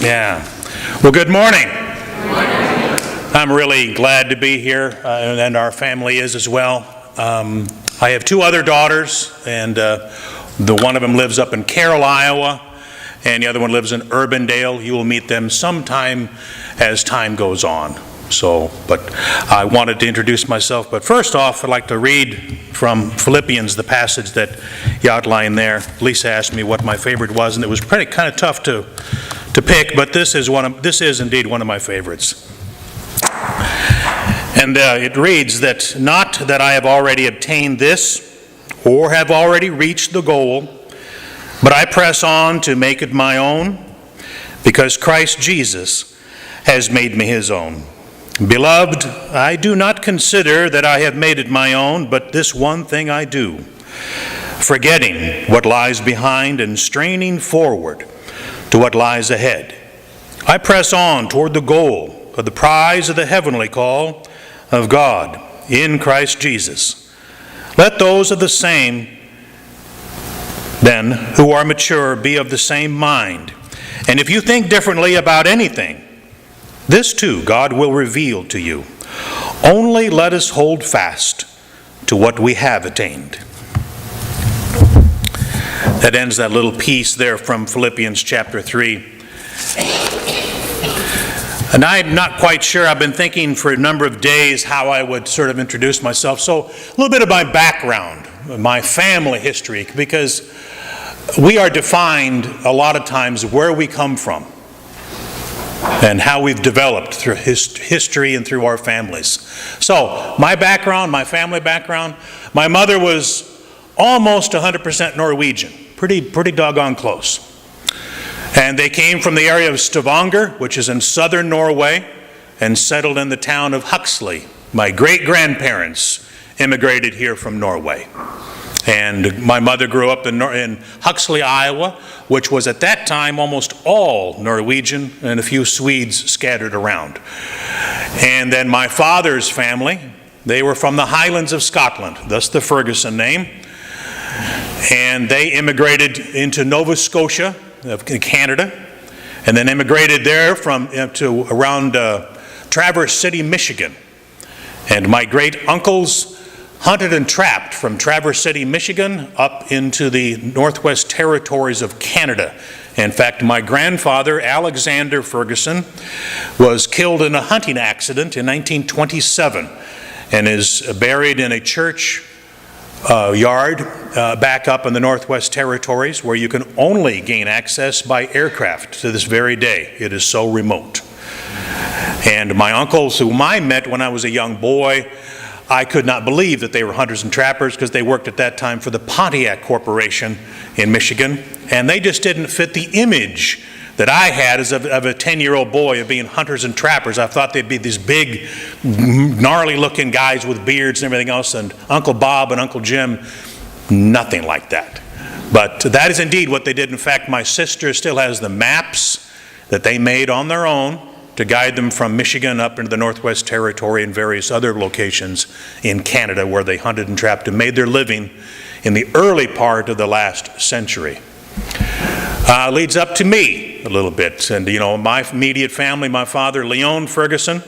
Yeah. Well, good morning. I'm really glad to be here, and our family is as well. I have two other daughters, and the one of them lives up in Carroll, Iowa, and the other one lives in Urbandale. You will meet them sometime as time goes on. But I wanted to introduce myself. But first off, I'd like to read from Philippians, the passage that you outlined there. Lisa asked me what my favorite was, and it was pretty kind of tough to pick, but this is indeed one of my favorites. And it reads that, "Not that I have already obtained this, or have already reached the goal, but I press on to make it my own, because Christ Jesus has made me his own. Beloved, I do not consider that I have made it my own, but this one thing I do, forgetting what lies behind and straining forward to what lies ahead. I press on toward the goal of the prize of the heavenly call of God in Christ Jesus. Let those of the same, then, who are mature, be of the same mind. And if you think differently about anything, this too God will reveal to you. Only let us hold fast to what we have attained." That ends that little piece there from Philippians chapter 3. And I'm not quite sure. I've been thinking for a number of days how I would sort of introduce myself. So a little bit of my background, my family history, because we are defined a lot of times where we come from and how we've developed through history and through our families. So my background, my family background, my mother was almost 100% Norwegian, pretty doggone close. And they came from the area of Stavanger, which is in southern Norway, and settled in the town of Huxley. My great-grandparents immigrated here from Norway. And my mother grew up in Huxley, Iowa, which was at that time almost all Norwegian and a few Swedes scattered around. And then my father's family, they were from the Highlands of Scotland, thus the Ferguson name. And they immigrated into Nova Scotia, Canada, and then immigrated there to around Traverse City, Michigan. And my great uncles hunted and trapped from Traverse City, Michigan, up into the Northwest Territories of Canada. In fact, my grandfather, Alexander Ferguson, was killed in a hunting accident in 1927 and is buried in a church yard back up in the Northwest Territories, where you can only gain access by aircraft to this very day. It is so remote. And my uncles, whom I met when I was a young boy, I could not believe that they were hunters and trappers, because they worked at that time for the Pontiac Corporation in Michigan, and they just didn't fit the image that I had as of a 10-year-old boy of being hunters and trappers. I thought they'd be these big, gnarly-looking guys with beards and everything else, and Uncle Bob and Uncle Jim, nothing like that. But that is indeed what they did. In fact, my sister still has the maps that they made on their own to guide them from Michigan up into the Northwest Territory and various other locations in Canada where they hunted and trapped and made their living in the early part of the last century. Leads up to me a little bit. And, my immediate family, my father, Leon Ferguson,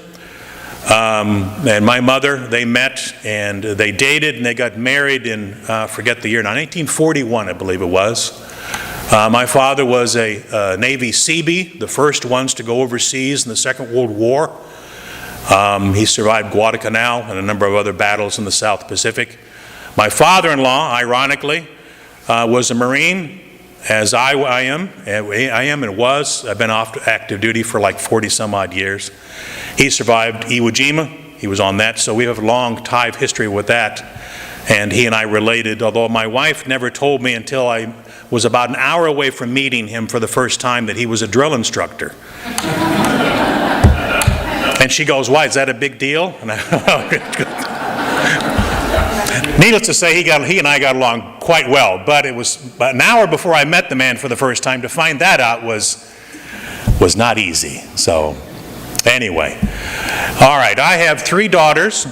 and my mother, they met and they dated and they got married in, forget the year, 1941, I believe it was. My father was a Navy Seabee, the first ones to go overseas in the Second World War. He survived Guadalcanal and a number of other battles in the South Pacific. My father-in-law, ironically, was a Marine, as I am and was. I've been off active duty for like 40-some-odd years. He survived Iwo Jima. He was on that, so we have a long tie of history with that. And he and I related, although my wife never told me until I was about an hour away from meeting him for the first time that he was a drill instructor. And she goes, "Why, is that a big deal?" And needless to say, he and I got along quite well, but it was about an hour before I met the man for the first time. To find that out was not easy. So anyway, all right, I have 3 daughters,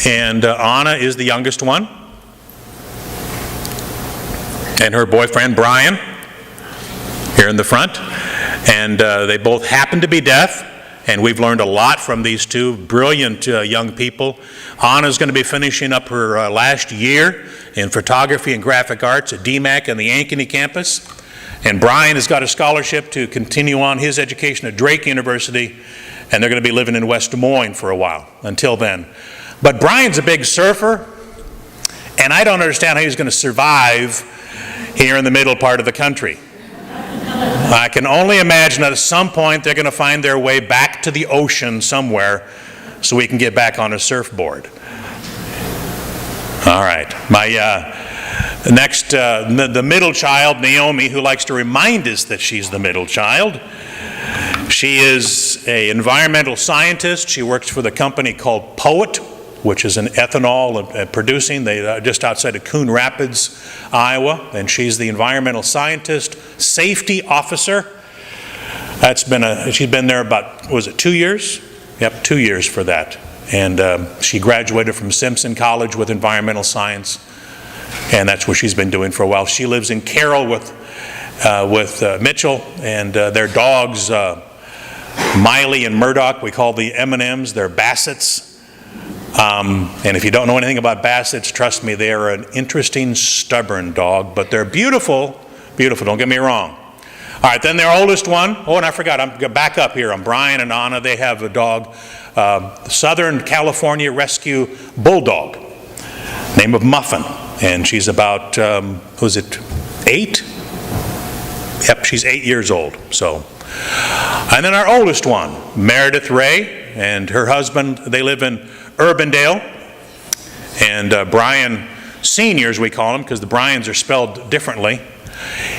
and Anna is the youngest one, and her boyfriend Brian here in the front, And they both happen to be deaf, and we've learned a lot from these two brilliant young people. Anna's going to be finishing up her last year in photography and graphic arts at DMAC and the Ankeny campus. And Brian has got a scholarship to continue on his education at Drake University, and they're going to be living in West Des Moines for a while, until then. But Brian's a big surfer, and I don't understand how he's going to survive here in the middle part of the country. I can only imagine that at some point they're going to find their way back to the ocean somewhere so we can get back on a surfboard. All right. My next, the middle child, Naomi, who likes to remind us that she's the middle child. She is an environmental scientist. She works for the company called Poet, which is an ethanol producing. They just outside of Coon Rapids, Iowa, and she's the environmental scientist, safety officer. She's been there about, was it 2 years? Yep, 2 years for that. And she graduated from Simpson College with environmental science, and that's what she's been doing for a while. She lives in Carroll with Mitchell and their dogs, Miley and Murdoch. We call the M&Ms. They're Bassets. And if you don't know anything about Bassets, trust me, they are an interesting, stubborn dog, but they're beautiful, beautiful, don't get me wrong. All right, then their oldest one, oh, and I forgot, I'm going to back up here. Brian and Anna, they have a dog, Southern California Rescue Bulldog, name of Muffin, and she's about, was it 8? Yep, she's 8 years old, so. And then our oldest one, Meredith Ray, and her husband, they live in Urbandale, and Brian Seniors we call him because the Bryans are spelled differently.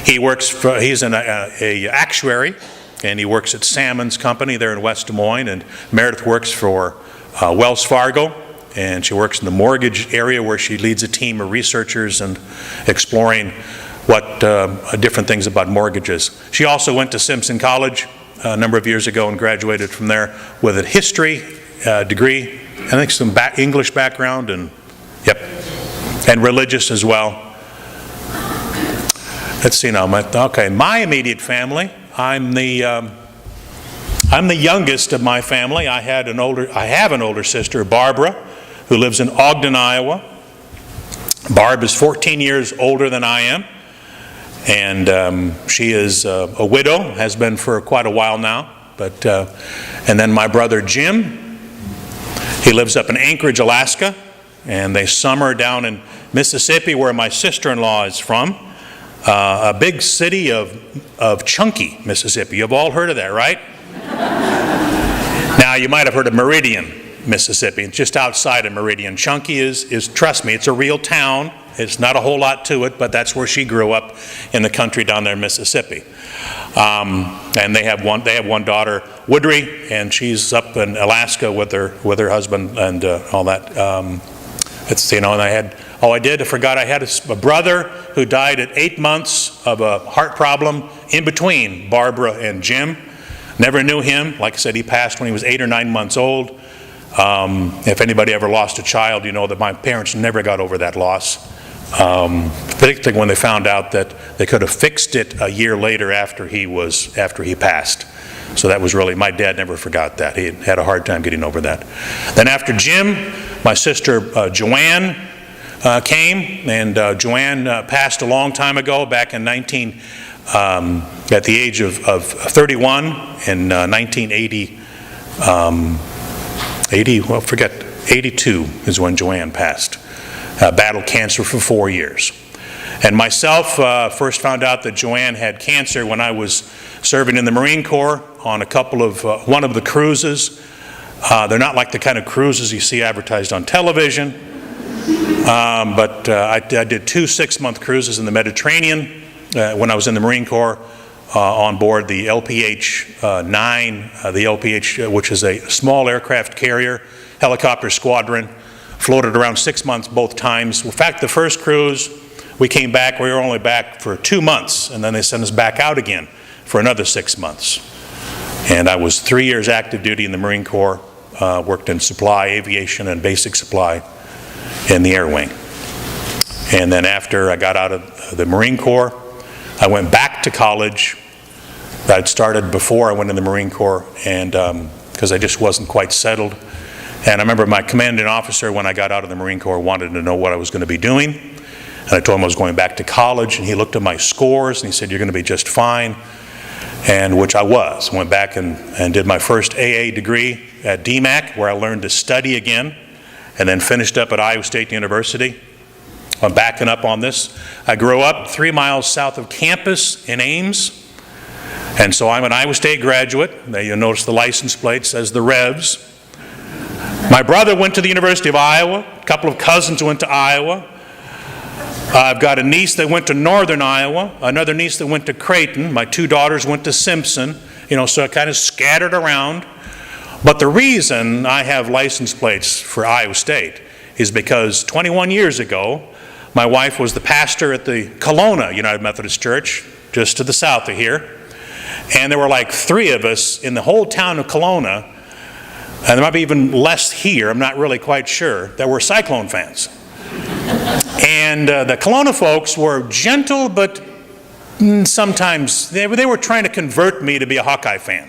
He's an actuary, and he works at Salmon's Company there in West Des Moines, and Meredith works for Wells Fargo, and she works in the mortgage area where she leads a team of researchers and exploring what different things about mortgages. She also went to Simpson College a number of years ago and graduated from there with a history degree, I think some English background, and yep, and religious as well. Let's see now. My immediate family. I'm the youngest of my family. I have an older sister, Barbara, who lives in Ogden, Iowa. Barb is 14 years older than I am, and she is a widow. Has been for quite a while now. But and then my brother Jim. He lives up in Anchorage, Alaska, and they summer down in Mississippi, where my sister-in-law is from, a big city of Chunky, Mississippi. You've all heard of that, right? Now, you might have heard of Meridian, Mississippi. It's just outside of Meridian. Chunky is, trust me, it's a real town. It's not a whole lot to it, but that's where she grew up in the country down there in Mississippi. And they have one daughter, Woodry, and she's up in Alaska with her husband and all that. I forgot I had a brother who died at 8 months of a heart problem in between Barbara and Jim. Never knew him. Like I said, he passed when he was 8 or 9 months old. If anybody ever lost a child, you know that my parents never got over that loss. Particularly when they found out that they could have fixed it a year later after he passed. So that was really, my dad never forgot that. He had a hard time getting over that. Then after Jim, my sister Joanne came, and Joanne passed a long time ago, back in at the age of 31 in 1980. 82 is when Joanne passed. Battled cancer for 4 years. And myself first found out that Joanne had cancer when I was serving in the Marine Corps on one of the cruises. They're not like the kind of cruises you see advertised on television, but I did 2 6-month cruises in the Mediterranean when I was in the Marine Corps on board the LPH-9, the LPH, which is a small aircraft carrier, helicopter squadron. Floated around 6 months both times. In fact, the first cruise, we came back, we were only back for 2 months, and then they sent us back out again for another 6 months. And I was 3 years active duty in the Marine Corps, worked in supply, aviation, and basic supply in the air wing. And then after I got out of the Marine Corps, I went back to college I'd started before I went in the Marine Corps, and because I just wasn't quite settled. And I remember my commanding officer, when I got out of the Marine Corps, wanted to know what I was going to be doing. And I told him I was going back to college, and he looked at my scores, and he said, "You're going to be just fine," and which I was. Went back and did my first AA degree at DMAC, where I learned to study again, and then finished up at Iowa State University. I'm backing up on this. I grew up 3 miles south of campus in Ames, and so I'm an Iowa State graduate. Now you'll notice the license plate says the Revs. My brother went to the University of Iowa. A couple of cousins went to Iowa. I've got a niece that went to Northern Iowa, another niece that went to Creighton. My 2 daughters went to Simpson. So I kind of scattered around. But the reason I have license plates for Iowa State is because 21 years ago, my wife was the pastor at the Kelowna United Methodist Church, just to the south of here. And there were like 3 of us in the whole town of Kelowna, and there might be even less here, I'm not really quite sure, that were Cyclone fans. And the Kelowna folks were gentle, but sometimes they were trying to convert me to be a Hawkeye fan.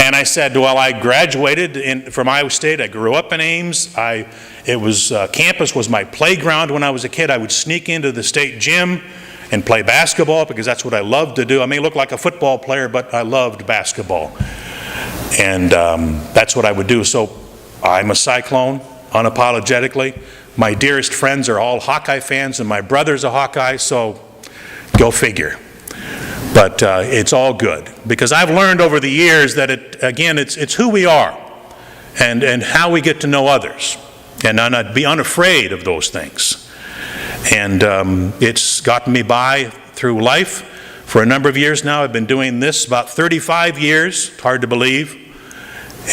And I said, well, I graduated from Iowa State. I grew up in Ames. Campus was my playground when I was a kid. I would sneak into the state gym and play basketball because that's what I loved to do. I may look like a football player, but I loved basketball. And that's what I would do. So I'm a Cyclone, unapologetically. My dearest friends are all Hawkeye fans, and my brother's a Hawkeye, so go figure. But it's all good, because I've learned over the years that it's who we are and how we get to know others, and not be unafraid of those things. And it's gotten me by through life for a number of years now. I've been doing this about 35 years, hard to believe.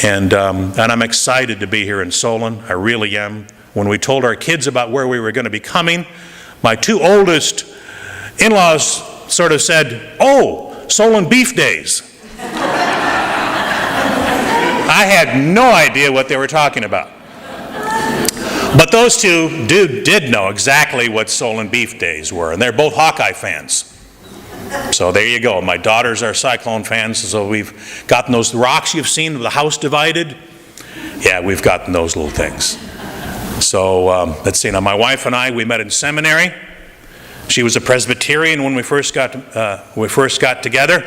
And I'm excited to be here in Solon. I really am. When we told our kids about where we were going to be coming, my 2 oldest in-laws sort of said, "Oh, Solon beef days." I had no idea what they were talking about. But those 2 did know exactly what Solon beef days were, and they're both Hawkeye fans. So there you go. My daughters are Cyclone fans, so we've gotten those rocks you've seen of the house divided. Yeah, we've gotten those little things. So let's see. Now, my wife and I, we met in seminary. She was a Presbyterian when we first got together,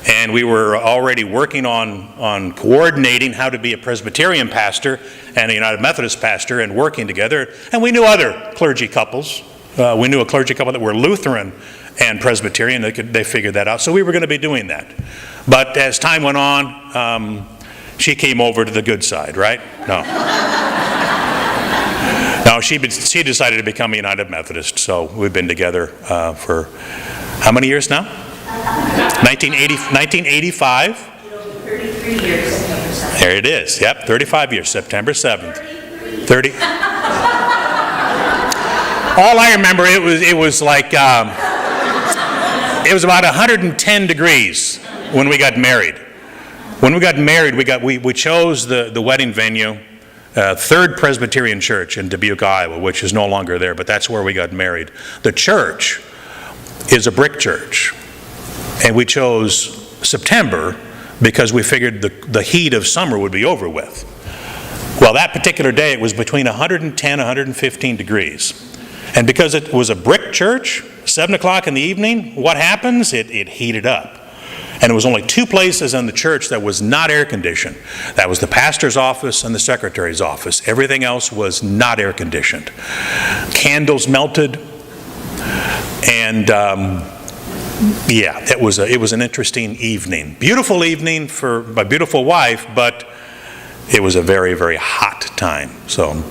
and we were already working on coordinating how to be a Presbyterian pastor and a United Methodist pastor, and working together. And we knew other clergy couples. We knew a clergy couple that were Lutheran and Presbyterian. They figured that out. So we were going to be doing that. But as time went on, she came over to the good side, right? No, she decided to become a United Methodist. So we've been together for how many years now? 1985. It'll be 33 years, September 7th. There it is. Yep, 35 years, September 7th. 30. All I remember, it was like, it was about 110 degrees when we got married. When we got married, we chose the wedding venue, Third Presbyterian Church in Dubuque, Iowa, which is no longer there, but that's where we got married. The church is a brick church, and we chose September because we figured the heat of summer would be over with. Well, that particular day, it was between 110 and 115 degrees. And because it was a brick church, 7 o'clock in the evening, what happens? It heated up. And it was only 2 places in the church that was not air conditioned. That was the pastor's office and the secretary's office. Everything else was not air conditioned. Candles melted. And yeah, it was an interesting evening. Beautiful evening for my beautiful wife, but it was a very, very hot time. So,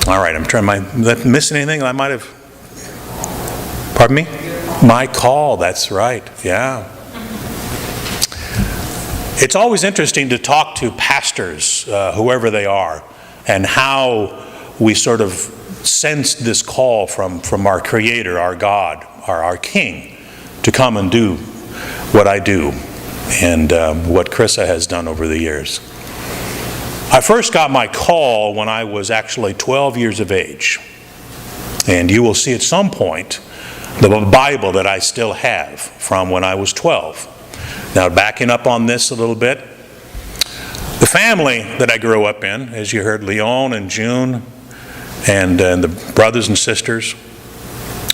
all right, am I missing anything I might have? Pardon me? My call, that's right, yeah. It's always interesting to talk to pastors, whoever they are, and how we sort of sense this call from our Creator, our God, our King, to come and do what I do and what Krista has done over the years. I first got my call when I was actually 12 years of age. And you will see at some point the Bible that I still have from when I was 12. Now, backing up on this a little bit, the family that I grew up in, as you heard, Leon and June and the brothers and sisters,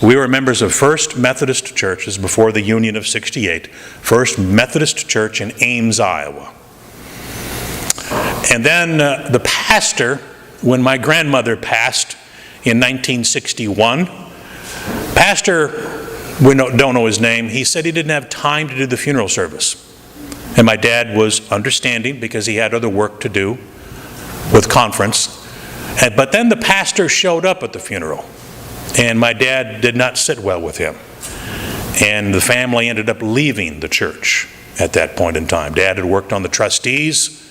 we were members of First Methodist Church. This is before the Union of '68. First Methodist Church in Ames, Iowa. And then the pastor, when my grandmother passed in 1961, pastor, we don't know his name, he said he didn't have time to do the funeral service. And my dad was understanding because he had other work to do with conference. But then the pastor showed up at the funeral, and my dad did not sit well with him. And the family ended up leaving the church at that point in time. Dad had worked on the trustees.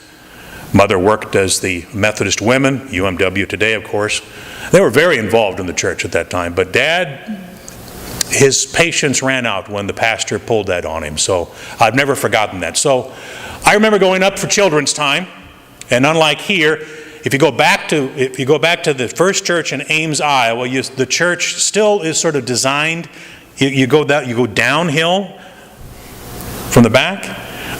Mother worked as the Methodist Women, UMW today, of course. They were very involved in the church at that time. But Dad, his patience ran out when the pastor pulled that on him. So I've never forgotten that. So I remember going up for children's time, and unlike here, if you go back to the first church in Ames, Iowa, the church still is sort of designed. You go downhill from the back.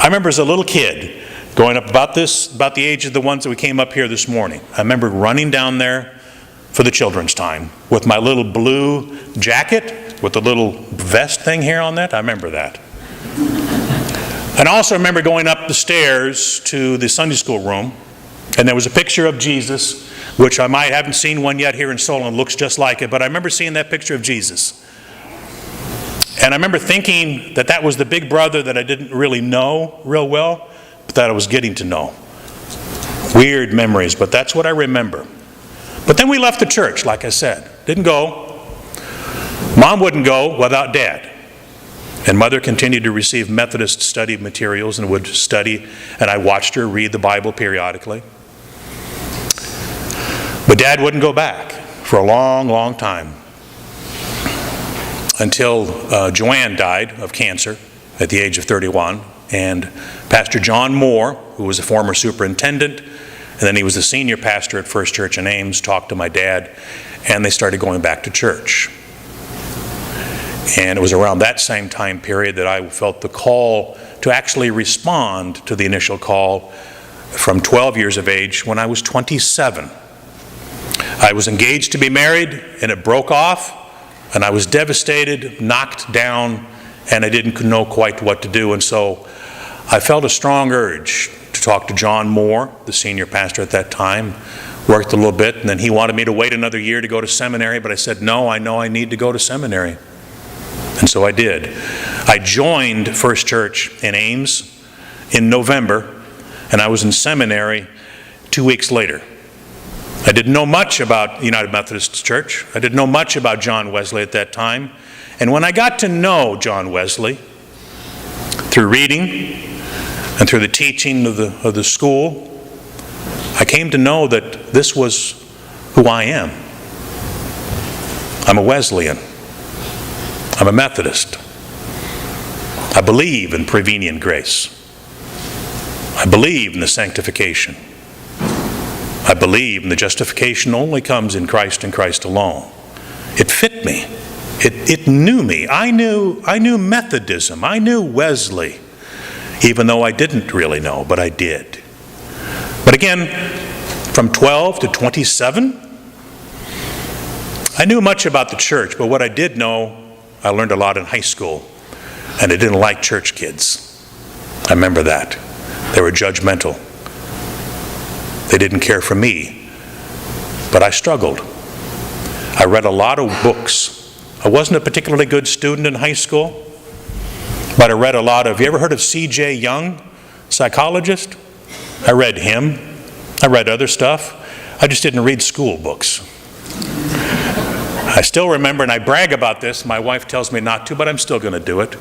I remember as a little kid going up about the age of the ones that we came up here this morning. I remember running down there for the children's time with my little blue jacket with the little vest thing here on that. I remember that. And I also remember going up the stairs to the Sunday school room, and there was a picture of Jesus, which I haven't seen one yet here in Solon, looks just like it, but I remember seeing that picture of Jesus. And I remember thinking that was the big brother that I didn't really know real well, but that I was getting to know. Weird memories, but that's what I remember. But then we left the church, like I said. Didn't go. Mom wouldn't go without Dad. And Mother continued to receive Methodist study materials and would study, and I watched her read the Bible periodically. But Dad wouldn't go back for a long, long time until Joanne died of cancer at the age of 31. And Pastor John Moore, who was a former superintendent, and then he was the senior pastor at First Church in Ames, talked to my dad, and they started going back to church. And it was around that same time period that I felt the call to actually respond to the initial call from 12 years of age when I was 27. I was engaged to be married, and it broke off, and I was devastated, knocked down, and I didn't know quite what to do. And so I felt a strong urge to talk to John Moore, the senior pastor at that time. Worked a little bit, and then he wanted me to wait another year to go to seminary, but I said, no, I know I need to go to seminary. And so I did. I joined First Church in Ames in November, and I was in seminary 2 weeks later. I didn't know much about United Methodist Church. I didn't know much about John Wesley at that time. And when I got to know John Wesley through reading and through the teaching of the school, I came to know that this was who I am. I'm a Wesleyan. I'm a Methodist. I believe in prevenient grace. I believe in the sanctification. I believe in the justification only comes in Christ and Christ alone. It fit me. It knew me. I knew Methodism. I knew Wesley, even though I didn't really know, but I did. But again, from 12 to 27, I knew much about the church, but what I did know, I learned a lot in high school, and I didn't like church kids. I remember that. They were judgmental. They didn't care for me, but I struggled. I read a lot of books. I wasn't a particularly good student in high school, but I read a lot of, you ever heard of C.J. Young, psychologist? I read him. I read other stuff. I just didn't read school books. I still remember, and I brag about this, my wife tells me not to, but I'm still going to do it.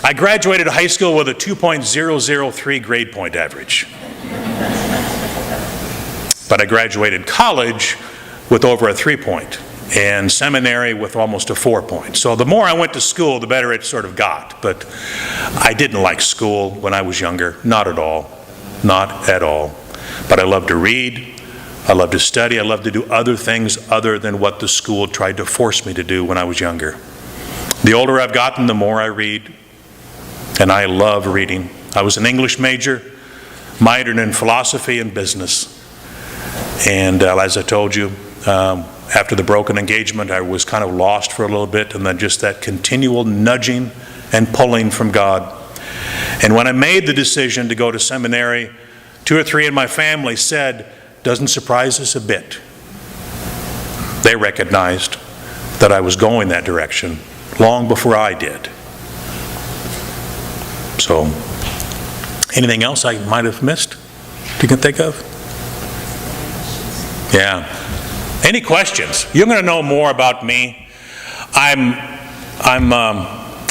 I graduated high school with a 2.003 grade point average. But I graduated college with over a 3-point, and seminary with almost a 4-point. So the more I went to school, the better it sort of got. But I didn't like school when I was younger, not at all. Not at all. But I loved to read. I love to study. I love to do other things other than what the school tried to force me to do when I was younger. The older I've gotten, the more I read, and I love reading. I was an English major, minored in philosophy and business. And as I told you, after the broken engagement, I was kind of lost for a little bit, and then just that continual nudging and pulling from God. And when I made the decision to go to seminary, 2 or 3 in my family said, "Doesn't surprise us a bit." They recognized that I was going that direction long before I did. So, anything else I might have missed you can think of? Yeah. Any questions? You're going to know more about me. I'm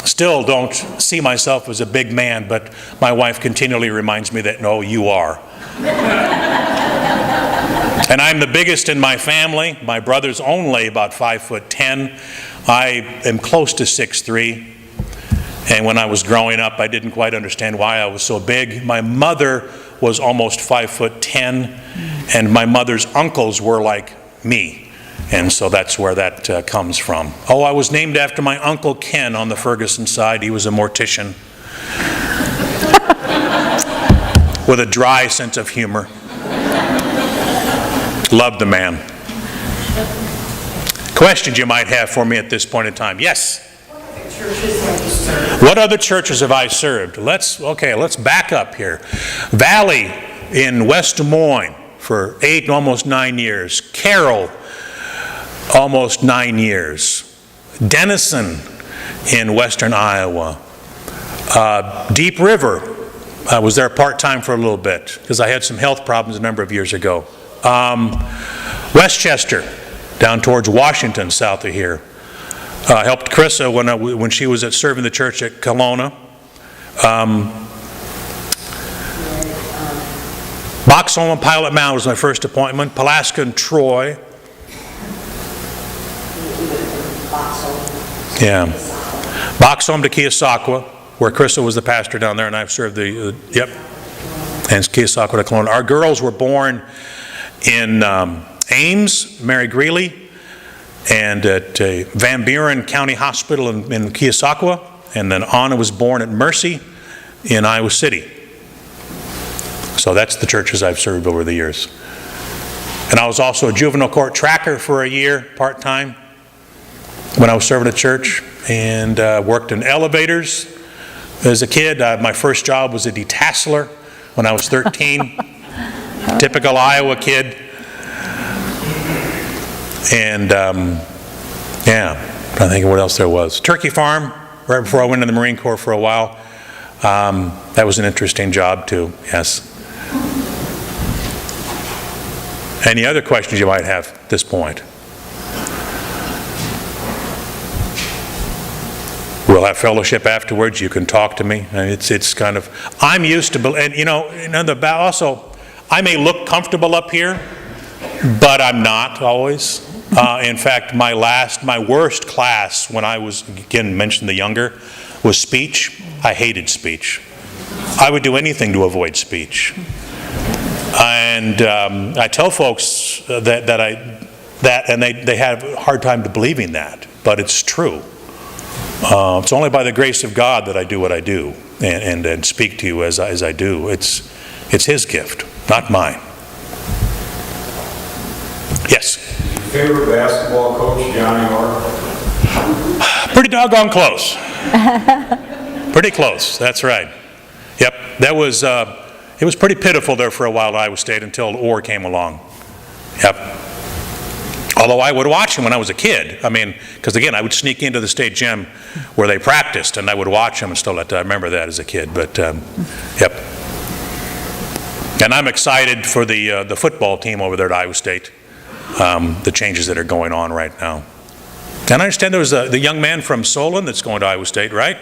still don't see myself as a big man, but my wife continually reminds me that, no, you are. And I'm the biggest in my family. My brother's only about 5'10". I am close to 6'3". And when I was growing up, I didn't quite understand why I was so big. My mother was almost 5'10", and my mother's uncles were like me. And so that's where that comes from. Oh, I was named after my Uncle Ken on the Ferguson side. He was a mortician with a dry sense of humor. Loved the man. Questions you might have for me at this point in time? Yes? What other churches have I served? Let's back up here. Valley in West Des Moines for 8, almost 9 years. Carroll, almost 9 years. Denison in western Iowa. Deep River, I was there part-time for a little bit because I had some health problems a number of years ago. Westchester, down towards Washington, south of here. Helped Carissa when she was serving the church at Kelowna. Boxholm and Pilot Mound was my first appointment. Pulaski and Troy. Yeah. Boxholm to Keosauqua, where Carissa was the pastor down there, and I've served and Keosauqua to Kelowna. Our girls were born in Ames, Mary Greeley, and at Van Buren County Hospital in Keosauqua, and then Anna was born at Mercy in Iowa City. So that's the churches I've served over the years. And I was also a juvenile court tracker for a year, part-time, when I was serving at church, and worked in elevators as a kid. My first job was a detasseler when I was 13. Typical Iowa kid. And I'm trying to think of what else there was. Turkey farm, right before I went in the Marine Corps for a while. That was an interesting job too, yes. Any other questions you might have at this point? We'll have fellowship afterwards. You can talk to me. And it's kind of, I'm used to, and also, I may look comfortable up here, but I'm not always. In fact, my worst class when I was, again, mentioned the younger, was speech. I hated speech. I would do anything to avoid speech. And I tell folks and they have a hard time to believing that, but it's true. It's only by the grace of God that I do what I do and speak to you as I do. It's His gift, not mine. Yes? Favorite basketball coach, Johnny Orr? Pretty doggone close. Pretty close, that's right. Yep, that was, it was pretty pitiful there for a while at Iowa State until Orr came along. Yep. Although I would watch him when I was a kid. I mean, because again, I would sneak into the state gym where they practiced and I would watch him and still I remember that as a kid, but yep. And I'm excited for the football team over there at Iowa State. The changes that are going on right now. And I understand there was the young man from Solon that's going to Iowa State, right?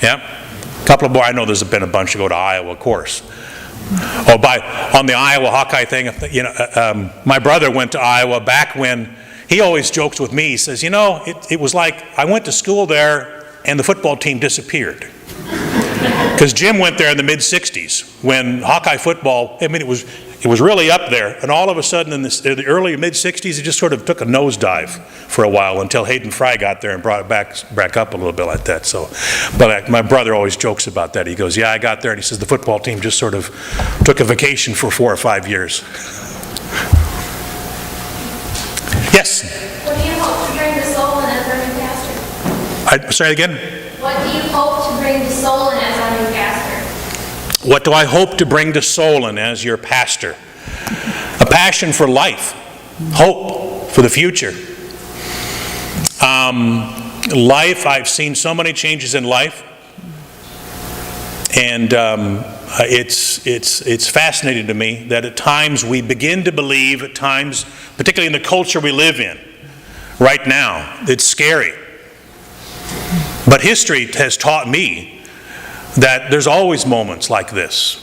Yeah. A couple of more. I know there's been a bunch that go to Iowa, of course. On the Iowa Hawkeye thing, my brother went to Iowa back when, he always jokes with me, he says, it was like I went to school there and the football team disappeared. Because Jim went there in the mid-'60s when Hawkeye football, it it was really up there, and all of a sudden in the early mid-'60s, it just sort of took a nosedive for a while until Hayden Fry got there and brought it back up a little bit like that. So, but my brother always jokes about that. He goes, yeah, I got there, and he says the football team just sort of took a vacation for 4 or 5 years. Yes? What do you hope to bring to Solon as our new pastor? Say it again? What do you hope to bring to Solon as our new pastor? What do I hope to bring to Solon as your pastor? A passion for life, hope for the future. Life, I've seen so many changes in life, and it's fascinating to me that at times we begin to believe, at times, particularly in the culture we live in right now, it's scary. But history has taught me that there's always moments like this.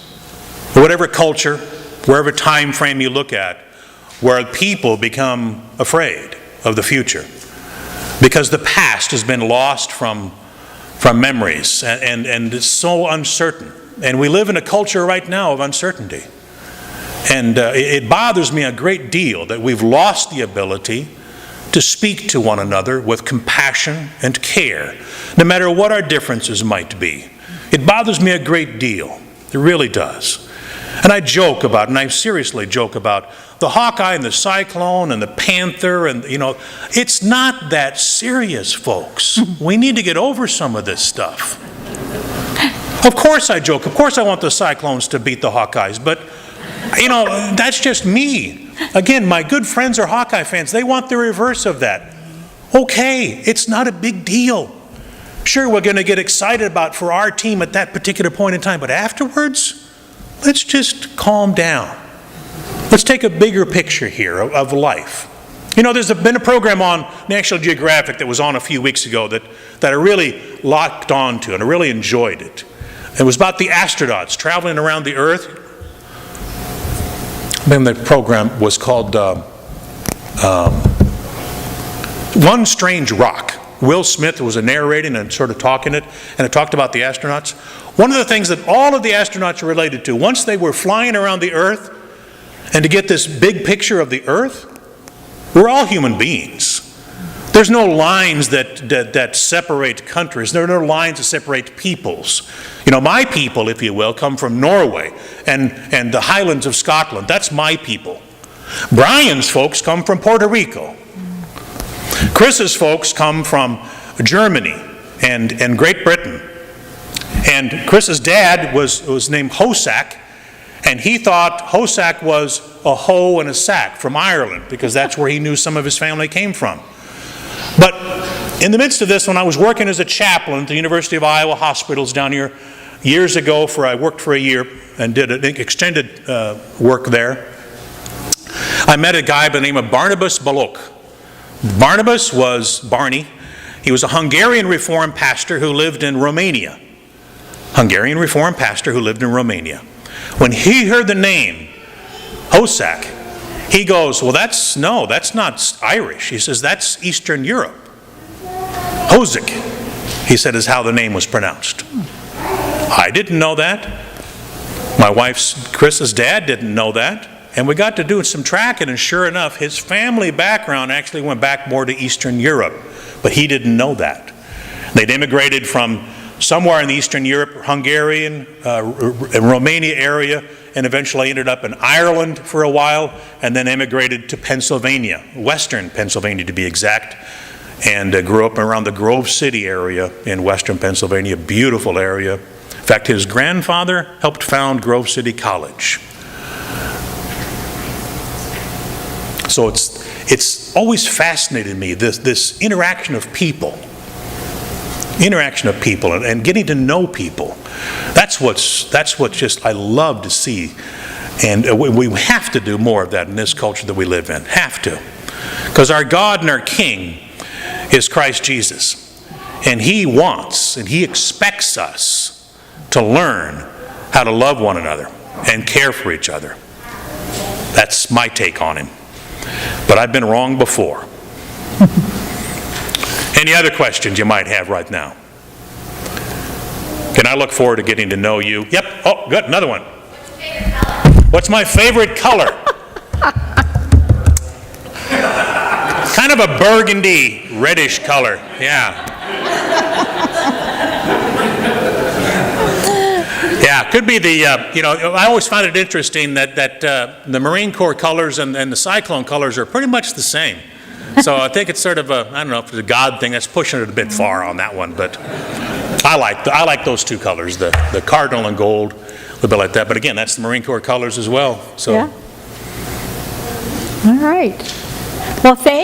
Whatever culture, wherever time frame you look at, where people become afraid of the future. Because the past has been lost from memories, and it's so uncertain. And we live in a culture right now of uncertainty. And it bothers me a great deal that we've lost the ability to speak to one another with compassion and care, no matter what our differences might be. It bothers me a great deal. It really does. And I joke about, and I seriously joke about, the Hawkeye and the Cyclone and the Panther, and it's not that serious, folks. We need to get over some of this stuff. Of course I joke. Of course I want the Cyclones to beat the Hawkeyes, but, that's just me. Again, my good friends are Hawkeye fans. They want the reverse of that. Okay, it's not a big deal. Sure, we're going to get excited about for our team at that particular point in time, but afterwards, let's just calm down. Let's take a bigger picture here of life. There's been a program on National Geographic that was on a few weeks ago that I really locked onto, and I really enjoyed it. It was about the astronauts traveling around the Earth. Then the program was called One Strange Rock. Will Smith was narrating and sort of talking it, and it talked about the astronauts. One of the things that all of the astronauts are related to, once they were flying around the Earth, and to get this big picture of the Earth, we're all human beings. There's no lines that separate countries. There are no lines that separate peoples. My people, if you will, come from Norway and the Highlands of Scotland. That's my people. Brian's folks come from Puerto Rico. Chris's folks come from Germany and Great Britain. And Chris's dad was named Hosak, and he thought Hosak was a hoe and a sack from Ireland, because that's where he knew some of his family came from. But in the midst of this, when I was working as a chaplain at the University of Iowa hospitals down here years ago, I worked for a year and did an extended work there, I met a guy by the name of Barnabas Balok. Barnabas was Barney. He was a Hungarian Reformed pastor who lived in Romania. Hungarian Reformed pastor who lived in Romania. When he heard the name Hosak, he goes, well, that's not Irish. He says, that's Eastern Europe. Hosek, he said, is how the name was pronounced. I didn't know that. My wife's, Chris's dad didn't know that. And we got to do some tracking, and sure enough, his family background actually went back more to Eastern Europe. But he didn't know that. They'd immigrated from somewhere in the Eastern Europe, Hungarian, and Romania area, and eventually ended up in Ireland for a while, and then immigrated to Pennsylvania, western Pennsylvania to be exact, and grew up around the Grove City area in western Pennsylvania, beautiful area. In fact, his grandfather helped found Grove City College. So it's always fascinated me, this interaction of people. And getting to know people. That's what's just I love to see. And we have to do more of that in this culture that we live in. Have to. Because our God and our King is Christ Jesus. And He wants and He expects us to learn how to love one another and care for each other. That's my take on Him. But I've been wrong before. Any other questions you might have right now? Can I look forward to getting to know you? Yep. Oh, good. Another one. What's your favorite color? What's my favorite color? Kind of a burgundy, reddish color, yeah. Yeah, could be the, I always find it interesting that the Marine Corps colors and the Cyclone colors are pretty much the same. So I think it's sort of I don't know if it's a God thing, that's pushing it a bit far on that one, but I like those two colors, the cardinal and gold, a little bit like that. But again, that's the Marine Corps colors as well, so. Yeah. All right. Well, thank